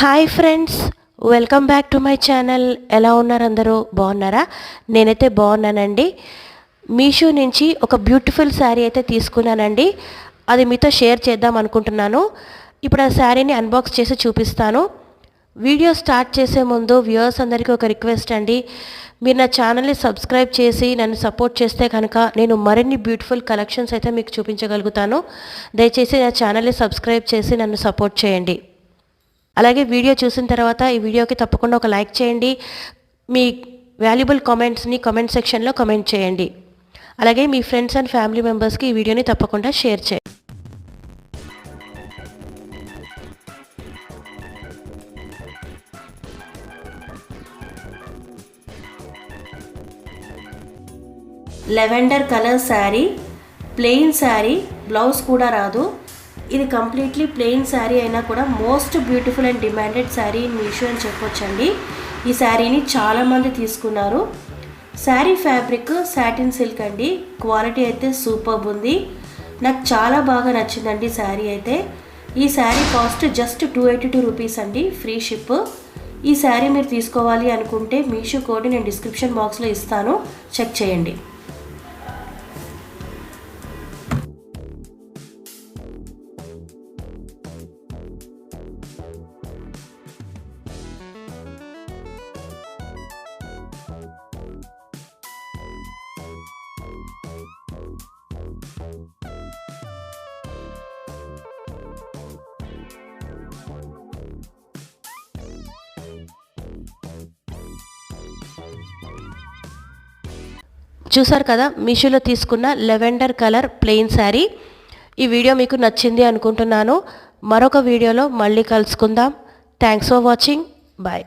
Hi friends, welcome back to my channel. ఎలా ఉన్నారు అందరూ? బాగున్నారా? నేనైతే బాగున్నానండి. మీషో నుంచి ఒక బ్యూటిఫుల్ శారీ అయితే తీసుకున్నానండి. అది మీతో షేర్ చేద్దాం అనుకుంటున్నాను. ఇప్పుడు ఆ శారీని అన్బాక్స్ చేసి చూపిస్తాను. వీడియో స్టార్ట్ చేసే ముందు వ్యూవర్స్ అందరికీ ఒక రిక్వెస్ట్ అండి. మీరు నా ఛానల్ని సబ్స్క్రైబ్ చేసి నన్ను సపోర్ట్ చేస్తే కనుక నేను మరిన్ని బ్యూటిఫుల్ కలెక్షన్స్ అయితే మీకు చూపించగలుగుతాను. దయచేసి నా ఛానల్ని సబ్స్క్రైబ్ చేసి నన్ను సపోర్ట్ చేయండి. అలాగే వీడియో చూసిన తర్వాత ఈ వీడియోకి తప్పకుండా ఒక లైక్ చేయండి. మీ వాల్యుబుల్ కామెంట్స్ని కామెంట్ సెక్షన్లో కామెంట్ చేయండి. అలాగే మీ ఫ్రెండ్స్ అండ్ ఫ్యామిలీ మెంబర్స్కి ఈ వీడియోని తప్పకుండా షేర్ చేయండి. Lavender colour sari, plain sari, blouse కూడా రాదు. ఇది కంప్లీట్లీ ప్లెయిన్ శారీ అయినా కూడా most beautiful and demanded sari in Meesho అని చెప్పొచ్చండి. ఈ శారీని చాలామంది తీసుకున్నారు. శారీ ఫ్యాబ్రిక్ సాటిన్ సిల్క్ అండి. క్వాలిటీ అయితే సూపర్బ్ ఉంది. నాకు చాలా బాగా నచ్చిందండి శారీ అయితే. ఈ శారీ కాస్ట్ జస్ట్ 282 రూపీస్ అండి, ఫ్రీ షిప్. ఈ శారీ మీరు తీసుకోవాలి అనుకుంటే మీషో కోడ్ నేను డిస్క్రిప్షన్ బాక్స్లో ఇస్తాను, చెక్ చేయండి. చూసారు కదా, మీషోలో తీసుకున్న లెవెండర్ కలర్ ప్లెయిన్ శారీ. ఈ వీడియో మీకు నచ్చింది అనుకుంటున్నాను. మరొక వీడియోలో మళ్ళీ కలుసుకుందాం. Thanks for watching. బాయ్.